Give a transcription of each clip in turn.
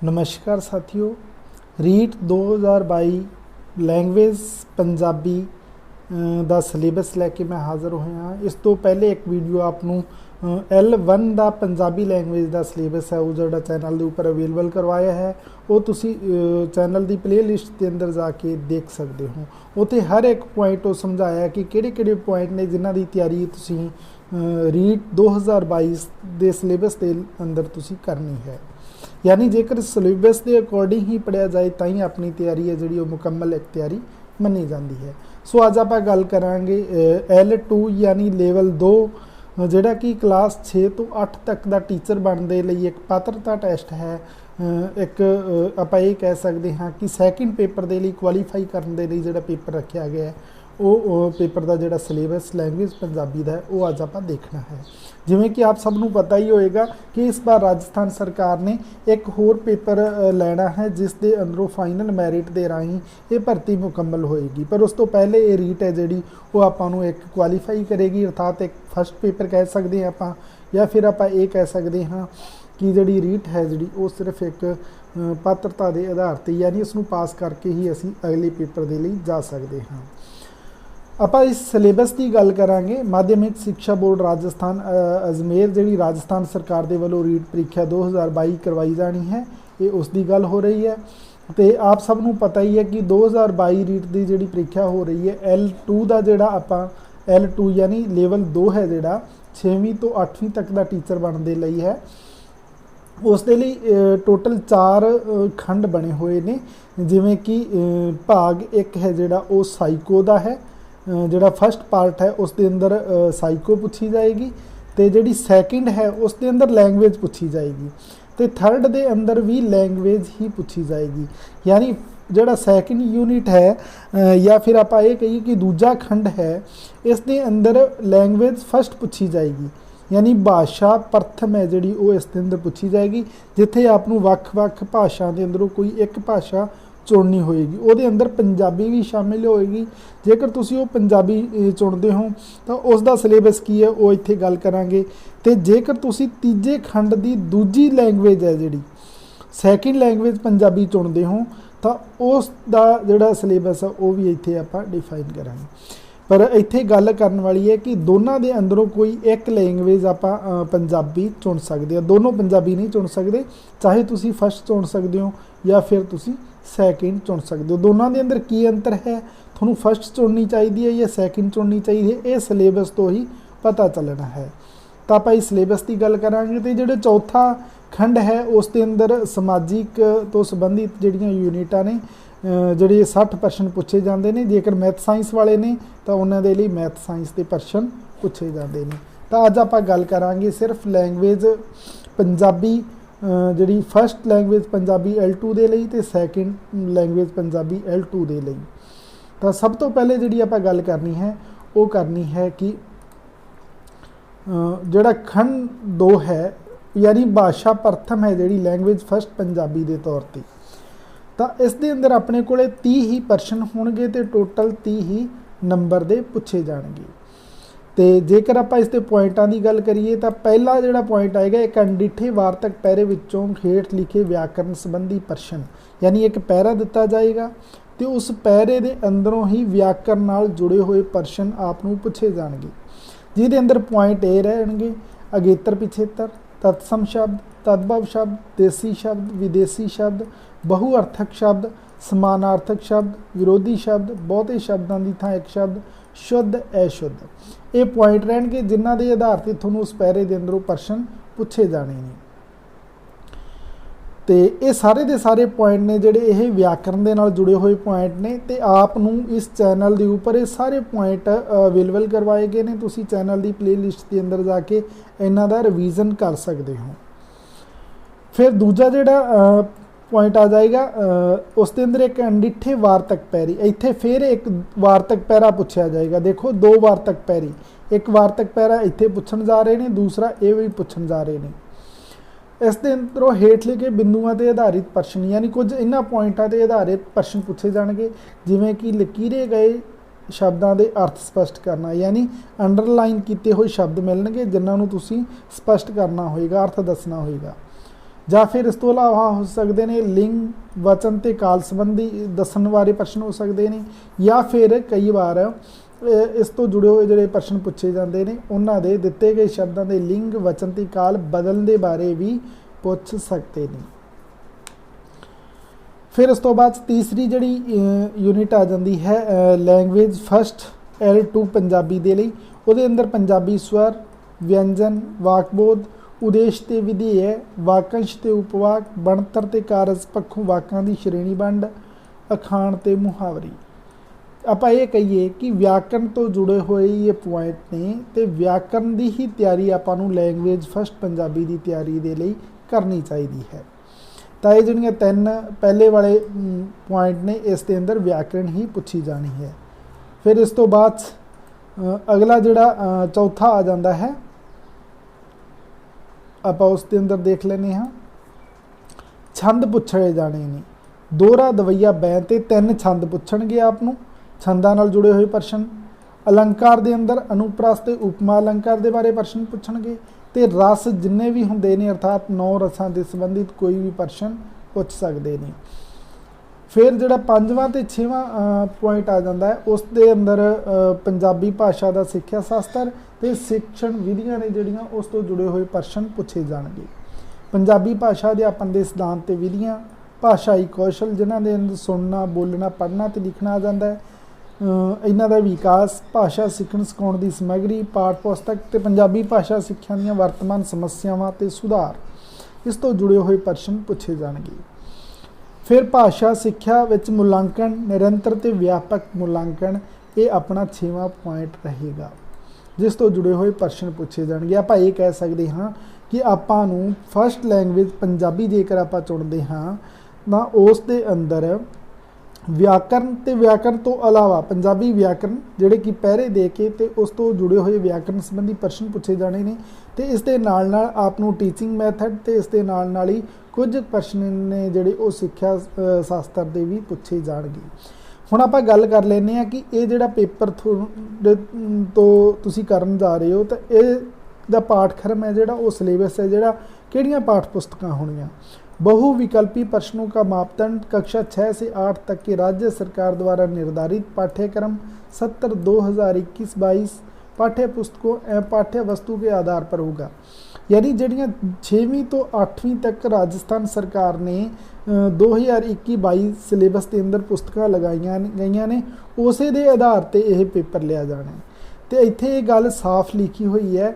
नमस्कार साथियों, रीट 2022 लैंग्वेज पंजाबी ਦਾ ਸਿਲੇਬਸ ਲੈ ਕੇ ਮੈਂ ਹਾਜ਼ਰ ਹੋਇਆ। ਇਸ ਤੋਂ ਪਹਿਲੇ ਇੱਕ ਵੀਡੀਓ ਆਪ ਨੂੰ L1 ਦਾ ਪੰਜਾਬੀ ਲੈਂਗੁਏਜ ਦਾ ਸਿਲੇਬਸ ਹੈ ਉਹ ਜਿਹੜਾ ਚੈਨਲ ਦੇ ਉੱਪਰ ਅਵੇਲੇਬਲ ਕਰਵਾਇਆ ਹੈ। ਉਹ ਤੁਸੀਂ ਚੈਨਲ ਦੀ ਪਲੇਲਿਸਟ ਦੇ ਅੰਦਰ ਜਾ ਕੇ ਦੇਖ ਸਕਦੇ ਹੋ। ਉੱਥੇ ਹਰ ਇੱਕ ਪੁਆਇੰਟ ਉਹ ਸਮਝਾਇਆ ਕਿ ਕਿਹੜੇ ਪੁਆਇੰਟ ਨੇ ਜਿਨ੍ਹਾਂ ਦੀ ਤਿਆਰੀ ਤੁਸੀਂ ਰੀਟ 2022 ਦੇ ਸਿਲੇਬਸ ਦੇ ਅੰਦਰ ਤੁਸੀਂ ਕਰਨੀ ਹੈ। यानी जेकर सिलेबस के अकॉर्डिंग ही पढ़िया जाए तो ही अपनी तैयारी है जी मुकम्मल एक तैयारी मनी जाती है। सो अज आप गल करांगे L2 यानी लेवल 2 जिहड़ा कि क्लास 6 तो 8 तक का टीचर बनने लई एक पात्रता टैसट है। एक आप ये कह सकते हाँ कि सैकेंड पेपर के लिए क्वालीफाई करने के लिए जिहड़ा पेपर रखा गया है वो पेपर का जिहड़ा सिलेबस लैंग्वेज पंजाबी का है वो अज आप देखना है। जिवें कि आप सबनों पता ही होएगा कि इस बार राजस्थान सरकार ने एक होर पेपर लेना है जिस दे अंदरों फाइनल मैरिट के राही ये भर्ती मुकम्मल होएगी। पर उस तो पहले ये रीट है जी वो आपां एक क्वालीफाई करेगी, अर्थात एक फर्स्ट पेपर कह सकते हैं आप, या फिर आप ये कह सकते हाँ कि जी रीट है जी वो सिर्फ एक पात्रता के आधार पर यानी उसनूं पास करके ही असी अगले पेपर के लिए जा सकते हाँ। आप इस सिलेबस की गल करांगे। माध्यमिक शिक्षा बोर्ड राजस्थान अजमेर जी राजस्थान सरकार के वालों रीट परीक्षा 2022 करवाई जानी है, ये उसकी गल हो रही है। तो आप सबनों पता ही है कि 2022 रीट की जी परीक्षा हो रही है। L2 का जोड़ा आप L2 यानी लेवल 2 है जोड़ा 6वीं तो 8वीं तक का टीचर बनने लई है। उस दे लई टोटल 4 खंड बने हुए ने, जिवें कि भाग एक है जोड़ा वो साइको का है। जोड़ा फर्स्ट पार्ट है उस दे अंदर साइको पूछी जाएगी, तो जी सैकेंड है उस दे अंदर लैंग्वेज पूछी जाएगी, तो थर्ड दे अंदर भी लैंग्वेज ही पूछी जाएगी। यानी जोड़ा सैकेंड यूनिट है या फिर आप ये कहिए कि दूजा खंड है इस दे अंदर लैंग्वेज फर्स्ट पूछी जाएगी, यानी भाषा प्रथम है जी वो इस दे अंदर पूछी जाएगी। जिथे आपनों वख-वख भाषा के अंदरों कोई एक भाषा चुननी होएगी, वो अंदर पंजाबी भी शामिल होएगी। जेकर तुसी वो पंजाबी चुनते हो तो उसका सिलेबस की है वो इत्थे गल करांगे। तो जेकर तुसी तीजे खंड की दूजी लैंग्वेज है जी सैकेंड लैंग्वेज पंजाबी चुनते हो तो उसका जोड़ा सिलेबस है वो भी इत्थे आपां डिफाइन करांगे। पर इत्थे गल करन वाली है कि दोनों के अंदरों कोई एक लैंग्वेज आपां पंजाबी चुन सकते हैं, दोनों पंजाबी नहीं चुन सकते। चाहे तुसी फर्स्ट चुन सकते हो या फिर तुसी सैकेंड चुन सकते हो। दोनों के अंदर की अंतर है, थोनों फर्स्ट चुननी चाहिए है या सैकेंड चुननी चाहिए, ये सिलेबस तो ही पता चलना है। तो आप इस सिलेबस की गल करांगे। तो जो चौथा खंड है उसके अंदर समाजिक तो संबंधित जिहड़ियां यूनिटां ने ਜਿਹੜੇ 60% पूछे जाते हैं। जेकर मैथ साइंस वाले ने तो उन्होंने लिए मैथ साइंस के प्रश्न पूछे जाते हैं। तो अज आप गल करांगे सिर्फ लैंग्वेज पंजाबी जी फर्स्ट लैंग्वेज पंजाबी L2 के लिए तो सैकेंड लैंग्वेज पंजाबी L2 के लिए। तो सब तो पहले जी आप गल करनी है वो करनी है कि जोड़ा खंड 2 है यानी भाषा प्रथम है जी लैंग्वेज फर्स्ट पंजाबी के तौर पर, तो इस दे अंदर अपने को 30 ही प्रश्न होंगे तो टोटल 30 ही नंबर दे पूछे जाएंगे। तो जेकर आप इसके पॉइंटा की गल करिए तो पहला जोड़ा पॉइंट आएगा एक अनडिठे वार्तक पैरे विचों हेठ लिखे व्याकरण संबंधी प्रश्न, यानी एक पैरा दिता जाएगा तो उस पैरे के अंदरों ही व्याकरण नाल जुड़े हुए प्रश्न आपनों पूछे जाएंगे, जिहदे अंदर पॉइंट ये रहणगे अगेतर पिछेतर, तत्सम शब्द, तद्भव शब्द, देसी शब्द, विदेशी शब्द, बहुअर्थक शब्द, समानार्थक शब्द, विरोधी शब्द, बहुते शब्दों की थां एक शब्द, शुद्ध अशुद्ध, ये पॉइंट रहणगे जिन्हां दे आधार पर तुहानूं उस पैरे के अंदरों प्रश्न पूछे जाने ने। तो ये सारे के सारे पॉइंट ने जिहड़े ये व्याकरण के नाल जुड़े हुए पॉइंट ने, तो आपनूं इस चैनल के उपर ये सारे पॉइंट अवेलेबल करवाए गए हैं। तुसीं चैनल की प्लेलिस्ट के अंदर जाके इन्हां दा रिवीजन कर सकते हो। फिर दूजा जिहड़ा पॉइंट आ जाएगा उसके अंदर एक अनडिठे वार्तक पैरी, इत्थे फिर एक वार्तक पैरा पूछा जाएगा। देखो 2 वार्तक पैरी, एक वार्तक पैरा इत्थे पूछण जा रहे हैं, दूसरा ये भी पूछण जा रहे हैं। इस दे अंदरों हेठ लिखे बिंदुओं पर आधारित प्रश्न यानी कुछ इन्हां पॉइंटां पर आधारित प्रश्न पूछे जाएंगे, जिवें कि लकीरे गए शब्दों के अर्थ स्पष्ट करना, यानी अंडरलाइन किए हुए शब्द मिलणगे जिन्हां नूं तुसीं स्पष्ट करना होएगा, अर्थ दसना होएगा। ਜਾਂ ਫਿਰ ਇਸ ਤੋਂ ਇਲਾਵਾ ਹੋ ਸਕਦੇ ਨੇ ਲਿੰਗ वचन ਤੇ ਕਾਲ ਸੰਬੰਧੀ ਦੱਸਣ ਬਾਰੇ ਪ੍ਰਸ਼ਨ ਹੋ ਸਕਦੇ ਨੇ, ਜਾਂ ਫਿਰ ਕਈ ਵਾਰ ਇਸ ਤੋਂ ਜੁੜੇ ਹੋਏ ਜਿਹੜੇ ਪ੍ਰਸ਼ਨ ਪੁੱਛੇ ਜਾਂਦੇ ਨੇ ਉਹਨਾਂ ਦੇ ਦਿੱਤੇ ਗਏ ਸ਼ਬਦਾਂ ਦੇ ਲਿੰਗ ਵਚਨ ਤੇ ਕਾਲ ਬਦਲਣ ਦੇ ਬਾਰੇ ਵੀ ਪੁੱਛ ਸਕਦੇ ਨੇ। ਫਿਰ ਉਸ ਤੋਂ ਬਾਅਦ ਤੀਸਰੀ ਜਿਹੜੀ ਯੂਨਿਟ ਆ ਜਾਂਦੀ ਹੈ ਲੈਂਗੁਏਜ ਫਸਟ L2 ਪੰਜਾਬੀ ਦੇ ਲਈ। ਉਹਦੇ ਅੰਦਰ ਪੰਜਾਬੀ ਸਵਰ, ਵਿਅੰਜਨ, ਵਾਕਬੋਧ, ਉਦੇਸ਼ ਤੇ ਵਿਧੇਯ, ਵਾਕੰਸ਼ ਤੇ ਉਪਵਾਕ, ਬਣਤਰ ਤੇ ਕਾਰਜ ਪੱਖੋਂ ਵਾਕਾਂ ਦੀ ਸ਼੍ਰੇਣੀ ਵੰਡ, ਅਖਾਣ ਤੇ ਮੁਹਾਵਰੀ। ਆਪਾਂ ਇਹ ਕਹੀਏ ਕਿ ਵਿਆਕਰਨ ਤੋਂ ਜੁੜੇ ਹੋਏ ਇਹ ਪੁਆਇੰਟ ਨੇ ਤੇ ਵਿਆਕਰਨ ਦੀ ਹੀ ਤਿਆਰੀ ਆਪਾਂ ਨੂੰ ਲੈਂਗੁਏਜ ਫਸਟ ਪੰਜਾਬੀ ਦੀ ਤਿਆਰੀ ਦੇ ਲਈ ਕਰਨੀ ਚਾਹੀਦੀ ਹੈ। ਤਾਂ ਇਹ ਜਿਹੜੀਆਂ ਤਿੰਨ ਪਹਿਲੇ ਵਾਲੇ ਪੁਆਇੰਟ ਨੇ ਇਸ ਦੇ ਅੰਦਰ ਵਿਆਕਰਨ ਹੀ ਪੁੱਛੀ ਜਾਣੀ ਹੈ। ਫਿਰ ਇਸ ਤੋਂ ਬਾਅਦ ਅਗਲਾ ਜਿਹੜਾ ਚੌਥਾ ਆ ਜਾਂਦਾ ਹੈ, ਆਪਾਂ ਉਸ ਦੇ ਅੰਦਰ ਦੇਖ ਲੈਂਦੇ ਹਾਂ ਛੰਦ ਪੁੱਛੇ ਜਾਣੇ ਨੇ। ਦੋਹਰਾ, ਦਵਈਆ, ਬੈਂ ਤੇ 3 ਛੰਦ ਪੁੱਛਣਗੇ ਆਪ ਨੂੰ, ਛੰਦਾਂ ਨਾਲ ਜੁੜੇ ਹੋਏ ਪ੍ਰਸ਼ਨ। ਅਲੰਕਾਰ ਦੇ ਅੰਦਰ ਅਨੁਪ੍ਰਾਸ ਤੇ ਉਪਮਾ ਅਲੰਕਾਰ ਦੇ ਬਾਰੇ ਪ੍ਰਸ਼ਨ ਪੁੱਛਣਗੇ ਤੇ ਰਸ ਜਿੰਨੇ ਵੀ ਹੁੰਦੇ ਨੇ ਅਰਥਾਤ 9 ਰਸਾਂ ਦੇ ਸੰਬੰਧਿਤ ਕੋਈ ਵੀ ਪ੍ਰਸ਼ਨ ਪੁੱਛ ਸਕਦੇ ਨੇ। ਫਿਰ ਜਿਹੜਾ 5ਵਾਂ ਤੇ 6ਵਾਂ ਪੁਆਇੰਟ ਆ ਜਾਂਦਾ ਹੈ ਉਸ ਦੇ ਅੰਦਰ ਪੰਜਾਬੀ ਭਾਸ਼ਾ ਦਾ ਸਿੱਖਿਆ ਸ਼ਾਸਤਰ ਤੇ ਸਿੱਖਣ ਵਿਧੀਆਂ ਨੇ ਜਿਹੜੀਆਂ ਉਸ ਤੋਂ ਜੁੜੇ ਹੋਏ ਪ੍ਰਸ਼ਨ ਪੁੱਛੇ ਜਾਣਗੇ। ਪੰਜਾਬੀ ਭਾਸ਼ਾ ਅਧਿਆਪਨ ਦੇ ਸਿਧਾਂਤ ਤੇ ਵਿਧੀਆਂ, ਭਾਸ਼ਾਈ ਕੌਸ਼ਲ ਜਿਨ੍ਹਾਂ ਦੇ ਅੰਦਰ ਸੁਣਨਾ, ਬੋਲਣਾ, ਪੜ੍ਹਨਾ ਤੇ ਲਿਖਣਾ ਆ ਜਾਂਦਾ ਹੈ, ਇਹਨਾਂ ਦਾ ਵਿਕਾਸ, ਭਾਸ਼ਾ ਸਿੱਖਣ ਸਿਖਾਉਣ ਦੀ ਸਮੱਗਰੀ, ਪਾਠ ਪੁਸਤਕ ਤੇ ਪੰਜਾਬੀ ਭਾਸ਼ਾ ਸਿੱਖਿਆ ਦੀਆਂ ਵਰਤਮਾਨ ਸਮੱਸਿਆਵਾਂ ਤੇ ਸੁਧਾਰ, ਇਸ ਤੋਂ ਜੁੜੇ ਹੋਏ ਪ੍ਰਸ਼ਨ ਪੁੱਛੇ ਜਾਣਗੇ। ਫਿਰ ਭਾਸ਼ਾ ਸਿੱਖਿਆ ਵਿੱਚ ਮੁਲਾਂਕਣ, ਨਿਰੰਤਰ ਤੇ ਵਿਆਪਕ ਮੁਲਾਂਕਣ, ਇਹ ਆਪਣਾ 6ਵਾਂ ਪੁਆਇੰਟ ਰਹੇਗਾ ਜਿਸ ਤੋਂ ਜੁੜੇ ਹੋਏ ਪ੍ਰਸ਼ਨ ਪੁੱਛੇ ਜਾਣਗੇ। ਆਪਾਂ ਇਹ ਕਹਿ ਸਕਦੇ ਹਾਂ ਕਿ ਆਪਾਂ ਨੂੰ ਫਸਟ ਲੈਂਗੁਏਜ ਪੰਜਾਬੀ ਜੇਕਰ ਆਪਾਂ ਚੁਣਦੇ ਹਾਂ ਤਾਂ ਉਸ ਦੇ ਅੰਦਰ ਵਿਆਕਰਨ ਤੇ ਵਿਆਕਰਨ ਤੋਂ ਇਲਾਵਾ ਪੰਜਾਬੀ ਵਿਆਕਰਨ ਜਿਹੜੇ ਕਿ ਪਹਿਰੇ ਦੇ ਕੇ ਤੇ ਉਸ ਤੋਂ ਜੁੜੇ ਹੋਏ ਵਿਆਕਰਨ ਸੰਬੰਧੀ ਪ੍ਰਸ਼ਨ ਪੁੱਛੇ ਜਾਣੇ ਨੇ ਤੇ ਇਸ ਦੇ ਨਾਲ ਨਾਲ ਆਪ ਨੂੰ ਟੀਚਿੰਗ ਮੈਥਡ ਤੇ ਇਸ ਦੇ ਨਾਲ ਹੀ ਕੁਝ ਪ੍ਰਸ਼ਨ ਨੇ ਜਿਹੜੇ ਉਹ ਸਿੱਖਿਆ ਸ਼ਾਸਤਰ ਦੇ ਵੀ ਪੁੱਛੇ ਜਾਣਗੇ। ਹੁਣ ਆਪਾਂ ਗੱਲ ਕਰ ਲੈਂਦੇ ਹਾਂ ਕਿ ਇਹ ਜਿਹੜਾ ਪੇਪਰ ਤੋਂ ਤੁਸੀਂ ਕਰਨ ਜਾ ਰਹੇ ਹੋ ਤਾਂ ਇਹ ਦਾ पाठक्रम है ਜਿਹੜਾ ਉਹ सिलेबस है ਜਿਹੜਾ ਕਿਹੜੀਆਂ पाठ पुस्तकें होंगी। बहुविकल्पी प्रश्नों का मापदंड कक्षा 6 से 8 तक के राज्य सरकार द्वारा निर्धारित पाठ्यक्रम सत्र 2021-22 पाठ्य पुस्तकों एवं पाठ्य वस्तु के आधार पर होगा। यानी ਜਿਹੜੀਆਂ 6ਵੀਂ ਤੋਂ 8ਵੀਂ तक राजस्थान सरकार ने 2021-22 सिलेबस के अंदर पुस्तकां लगाईਆਂ ਗਈਆਂ ਨੇ ਉਸੇ ਦੇ ਆਧਾਰ ਤੇ ਇਹ पेपर लिया जाना है। तो ਇੱਥੇ ਇਹ ਗੱਲ साफ लिखी हुई है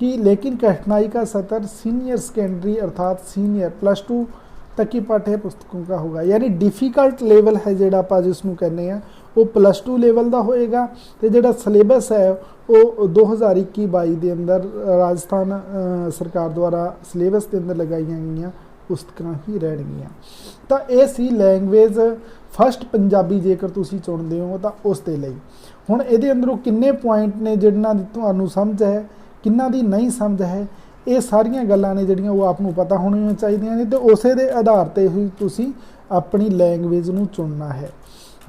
कि लेकिन कठिनाई का स्तर सीनियर सेकेंडरी अर्थात सीनियर +2 तक की पाठ्य पुस्तकों का होगा। यानी डिफिकल्ट लेवल है जोड़ा आप जिसनों कहने हैं वो +2 लेवल का होएगा तो जोड़ा सिलेबस है वो 2021-22 के अंदर राजस्थान सरकार द्वारा सिलेबस के अंदर लगाई गई पुस्तकां ही रहणगीਆਂ। तो ये सी लैंगुएज फस्ट पंजाबी जेकर तुसीं चुनदे हो तो उस दे लई हुण इहदे अंदरों किन्ने पॉइंट ने जिन्हां दी तुहानूं समझ है किन्ना दी नहीं समझ है ये सारियां गल्लां ने जिहड़ियां वो आप नूं पता होणीਆਂ ਚਾਹੀਦੀਆਂ ਨੇ ਤੇ ਉਸੇ ਦੇ ਆਧਾਰ ਤੇ ਹੀ ਤੁਸੀਂ ਆਪਣੀ ਲੈਂਗੁਏਜ ਨੂੰ ਚੁਣਨਾ ਹੈ।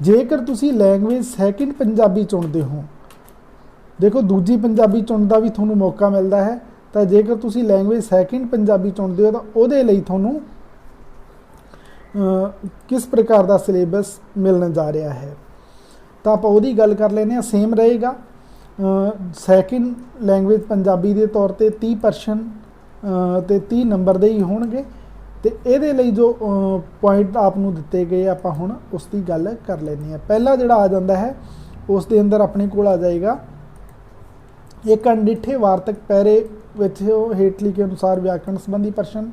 ਜੇਕਰ ਤੁਸੀਂ ਲੈਂਗੁਏਜ ਸੈਕਿੰਡ ਪੰਜਾਬੀ ਚੁਣਦੇ ਹੋ ਦੇਖੋ ਦੂਜੀ ਪੰਜਾਬੀ ਚੁਣਨ ਦਾ ਵੀ ਤੁਹਾਨੂੰ ਮੌਕਾ ਮਿਲਦਾ ਹੈ ਤਾਂ ਜੇਕਰ ਤੁਸੀਂ ਲੈਂਗੁਏਜ ਸੈਕਿੰਡ ਪੰਜਾਬੀ ਚੁਣਦੇ ਹੋ ਤਾਂ ਉਹਦੇ ਲਈ ਤੁਹਾਨੂੰ किस प्रकार का सिलेबस मिलने जा रहा है तो आप ਉਹਦੀ ਗੱਲ कर लेने हैं। सेम रहेगा सैकेंड लैंगुएज पंजाबी के तौर पर 30% तो 30 नंबर के ही होंगे तो ये जो पॉइंट आपको दिते गए आप हुण उसकी गल कर लेनी है। पहला जोड़ा आ जाता है उस दे अंदर अपने को आ जाएगा एक अनडिठे वार्तक पैरे विच हेठली के अनुसार व्याकरण संबंधी प्रश्न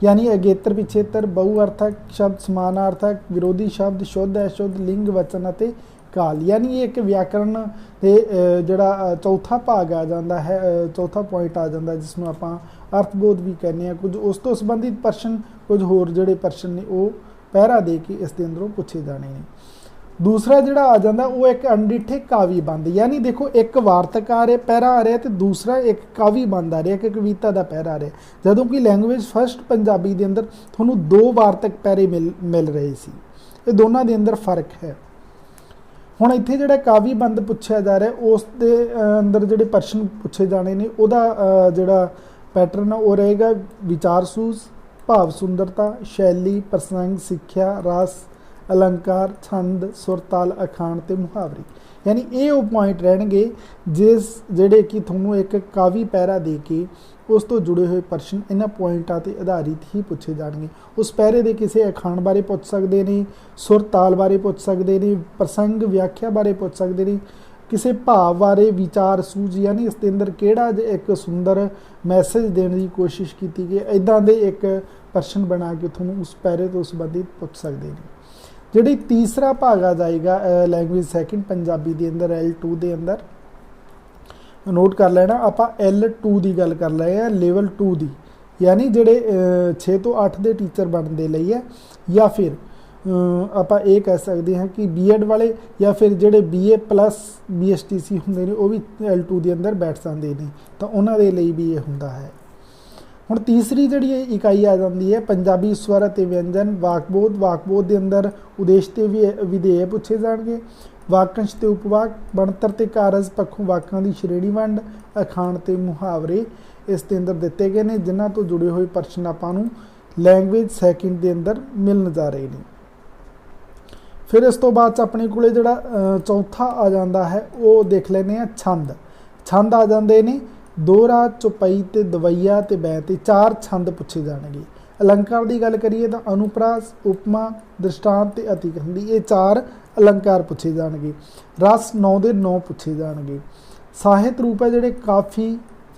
यानी अगेतर पिछेतर बहुअर्थक शब्द समानार्थक विरोधी शब्द शुद्ध अशुद्ध लिंग वचन ਅਤੇ काल यानी ये एक व्याकरण के जोड़ा चौथा भाग आ जाता है चौथा पॉइंट आ जाता है जिसमें आप अर्थबोध भी कहने कुछ उस तो संबंधित प्रश्न कुछ होर जोड़े प्रश्न ने वो पहरा दे के इस दे अंदरों पूछे जाने हैं। दूसरा जोड़ा आ जाता वो एक अनडिठे काव्य बंद यानी देखो एक वार्तक आ रहा पैरा आ रहा तो दूसरा एक काव्य बंद आ रहा एक कविता का पैरा आ रहा जदों कि लैंगुएज फस्ट पंजाबी के अंदर थोनों 2 वार्तक पैरे मिल रहे सी ये दोनों के अंदर फर्क है। हुण इत्थे जिहड़ा काव्य बंद पुछया जा रहा है उस दे अंदर जिहड़े प्रश्न पूछे जाने ने उहदा जिहड़ा पैटर्न वो रहेगा विचार सूझ भाव सुंदरता, शैली, प्रसंग, सिक्ख्या, रस, अलंकार, छंद, सुरताल, अखाण ते मुहावरे। यानी ये वो पॉइंट रहणगे जिस जिहड़े कि तुहानूं एक कावी पैरा दे के उस तो जुड़े हुए प्रश्न इन्हां पॉइंटां ते आधारित ही पूछे जाणगे। उस पैरे दे किसी अखाण बारे पुछ सकदे ने, सुर ताल बारे पुछ सकदे ने, प्रसंग व्याख्या बारे पुछ सकदे ने, किसी भाव बारे विचार सूझ, यानी इस दे अंदर किहड़ा एक सुंदर मैसेज देने की कोशिश की गई, इदां दे एक प्रश्न बना के तुहानूं उस पैरे तो संबंधित पूछ सकते हैं। जिहड़ी तीसरा भाग आ जाएगा लैंग्वेज सैकेंड पंजाबी के अंदर L2 के अंदर, नोट कर लेना आपां L2 की गल कर रहे हैं, लेवल 2 की, यानी जिहड़े 6 तो 8 के टीचर बनने लई है, या फिर आपां ये कह सकते हैं कि B.Ed वाले या फिर जिहड़े BA प्लस BSTC हुंदे ने वो भी L2 के अंदर बैठ सकते हैं, तो उन्हां दे लई भी ये हुंदा है। हुण तीसरी जिहड़ी इकाई आ जाती है पंजाबी स्वर ते व्यंजन, वाकबोध। वाकबोध के अंदर उद्देश ते विधेय पूछे जाएंगे, वाकंश ते उपवाक, बनतर ते कारज पक्षों वाकां की श्रेणी वंड, अखाण ते मुहावरे इस दे अंदर दिते गए हैं, जिन्हां तो जुड़े हुए प्रश्न आपां नूं लैंग्वेज सैकेंड के अंदर मिलण जा रहे हैं। फिर इस तो बाद अपने कोले जिहड़ा चौथा आ जाता है वो देख लैने आ छंद। छंद आ जाते हैं दोहरा, चौपाई ते दवैया ते बैं ते 4 छंद पूछे जाएंगे। अलंकार की गल करिए तो अनुप्रास, उपमा, दृष्टांत ते अतिक्रमण, ये 4 अलंकार पूछे जाएंगे। रस 9 दे 9 पूछे जाएंगे। साहित्य रूप है जिहड़े काफ़ी,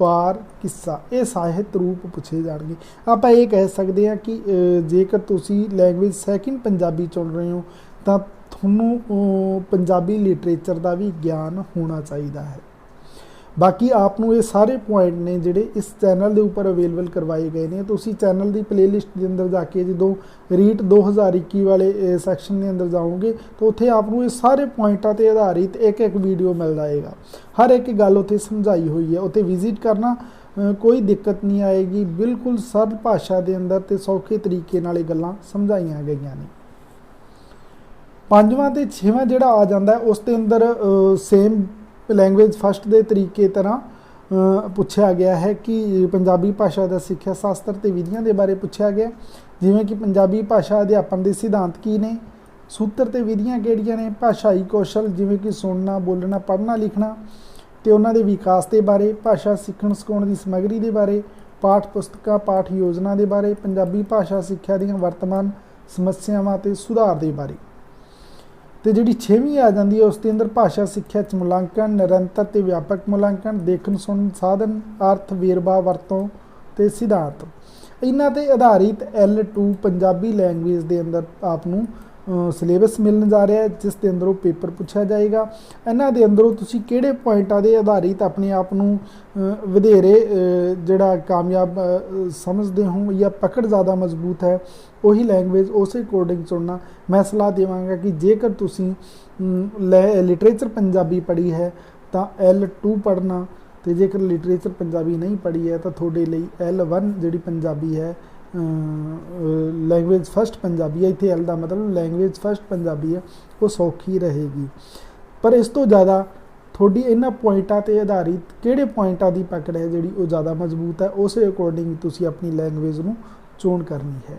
वार, किस्सा, ये साहित्य रूप पूछे जाएंगे। आप ये कह सकते हैं कि जेकर तुसी लैंग्वेज सैकेंड पंजाबी चुन रहे हो तो तुहानूं पंजाबी लिटरेचर का भी ज्ञान होना चाहिए है। बाकी आपनों ये सारे पॉइंट ने जिहड़े इस चैनल के उपर अवेलेबल करवाए गए हैं, तो उसी चैनल की प्लेलिस्ट के अंदर जाके जो रीट 2021 वाले सैक्शन के अंदर जाओगे तो उत्थे आपनों ये सारे पॉइंटां ते आधारित एक एक वीडियो मिल जाएगा। हर एक गल उत्थे समझाई हुई है, उत्थे विजिट करना कोई दिक्कत नहीं आएगी। बिल्कुल सरल भाषा के अंदर ते सौखे तरीके नाल गल्लां समझाईयां गईयां ने। पंजवां ते छेवां जिहड़ा आ जांदा है उस दे अंदर सेम लैंग्वेज फस्ट के तरीके तरह पूछा गया है कि पंजाबी भाषा का सिक्ख्या शास्त्र ते विधियां के बारे पूछा गया, जिवें कि पंजाबी भाषा अध्यापन के सिद्धांत की ने, सूत्र ते विधियां किहड़ियां ने, भाषाई कौशल जिवें कि सुनना, बोलना, पढ़ना, लिखना ते उन्हां दे विकास के बारे, भाषा सीखण सिखाउण की समग्री के बारे, पाठ पुस्तकां, पाठ योजना के बारे, पंजाबी भाषा सिक्ख्या दीयां वर्तमान समस्यावां ते सुधार के बारे। तो जी 6वीं आ जाती है उसके अंदर भाषा सिक्ख्या च मुलांकन, निरंतर ते व्यापक मुलांकन, देखण सुणन साधन, अर्थ, वेरवा, वरतों ते सिद्धांत। इन्हां ते आधारित L2 पंजाबी लैंग्वेज के अंदर आपनूं सिलेबस मिलने जा रहा है, जिस के अंदरों पेपर पूछा जाएगा। इन्हां दे अंदरों तुसी किहड़े पॉइंटां दे आधारित अपने आप नूं वधेरे जिहड़ा कामयाब समझते हो या पकड़ ज़्यादा मजबूत है, वही लैंग्वेज उस अकॉर्डिंग चुनना। मैं सलाह देवांगा कि जेकर तुसी लिटरेचर पंजाबी पढ़ी है तो L2 पढ़ना, तो जेकर लिटरेचर पंजाबी नहीं पढ़ी है तो थोड़े लिए L1 जिहड़ी पंजाबी है लैंग्वेज फस्ट पंजाबी है, इत्थे L का मतलब लैंग्वेज फस्ट पंजाबी है, वो सौखी रहेगी। पर इस तो ज़्यादा थोड़ी इन्हां पॉइंटां ते आधारित किहड़े पॉइंटां की पकड़ है जिहड़ी वो ज़्यादा मजबूत है, उस अकॉर्डिंग तुसी अपनी लैंग्वेज नूं चोण करनी है।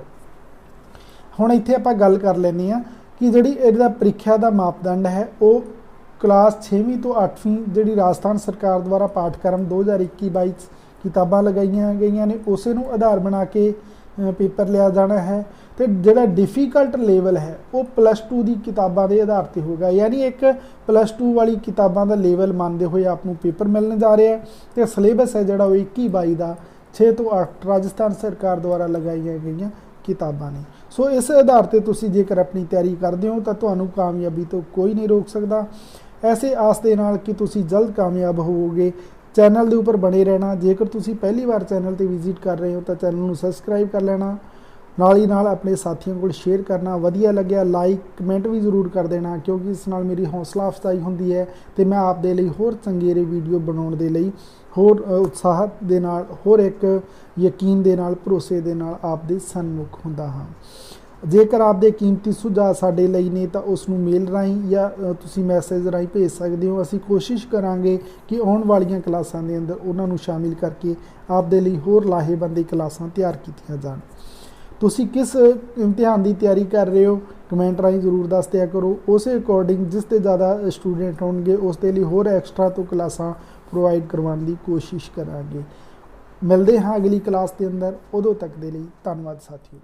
हुण इत्थे आपां गल कर लैंदे आ कि जिहड़ी इहदा ਪ੍ਰੀਖਿਆ का मापदंड है वो क्लास 6वीं तो 8वीं जिहड़ी राजस्थान सरकार द्वारा पाठक्रम 2021-22 किताबां लगाईयां गईयां ने उस नूं आधार बना के पेपर लिया जाना है। तो जिहड़ा डिफिकल्ट लेवल है वो +2 की किताबां के आधार पर होगा, यानी एक +2 वाली किताबां का लेवल मानते हुए आपनूं पेपर मिलने जा रहा है। तो सिलेबस है जिहड़ा वो 21-22 का 6 तो 8 राजस्थान सरकार द्वारा लगाईयां गईयां किताबां ने। सो इस आधार पर तुसी जेकर अपनी तैयारी करते हो तो तुहानूं कामयाबी तो कोई नहीं रोक सकता। ऐसे आस दे नाल कि तुसी जल्द कामयाब होवोगे। चैनल के उपर बने रहना। जेकर तुसी पहली बार चैनल पर विजिट कर रहे हो तो चैनल नूं सबसक्राइब कर लेना, नाल ही नाल अपने साथियों को शेयर करना। वधिया लग्या लाइक कमेंट भी जरूर कर देना, क्योंकि इस नाल मेरी हौसला अफजाई होंदी है तो मैं आप दे लई होर चंगेरे वीडियो बनाउण दे लई होर उत्साह दे नाल होर एक यकीन दे नाल भरोसे दे नाल आप दे सन्मुख हुंदा हां। जेकर आप दे कीमती सुझाव साडे लई ने तो उसनूं मेल राहीं या तुसी मैसेज राहीं भेज सकते हो। असीं कोशिश करांगे कि आउण वालीआं क्लासां दे अंदर उन्हां नूं शामिल करके आप दे लई होर लाहेबंद क्लासां तैयार कीतीआं जाण। ਤੁਸੀਂ ਕਿਸ ਇਮਤਿਹਾਨ ਦੀ ਤਿਆਰੀ ਕਰ ਰਹੇ ਹੋ ਕਮੈਂਟ ਰਾਹੀਂ ਜ਼ਰੂਰ ਦੱਸ ਦਿਆ ਕਰੋ। ਉਸੇ ਅਕੋਰਡਿੰਗ ਜਿਸ ਤੇ ਜ਼ਿਆਦਾ ਸਟੂਡੈਂਟ ਹੋਣਗੇ ਉਸ ਦੇ ਲਈ ਹੋਰ ਐਕਸਟਰਾ ਤੋਂ ਕਲਾਸਾਂ ਪ੍ਰੋਵਾਈਡ ਕਰਵਾਉਣ ਦੀ ਕੋਸ਼ਿਸ਼ ਕਰਾਂਗੇ। ਮਿਲਦੇ ਹਾਂ ਅਗਲੀ ਕਲਾਸ ਦੇ ਅੰਦਰ, ਉਦੋਂ ਤੱਕ ਦੇ ਲਈ ਧੰਨਵਾਦ ਸਾਥੀਓ।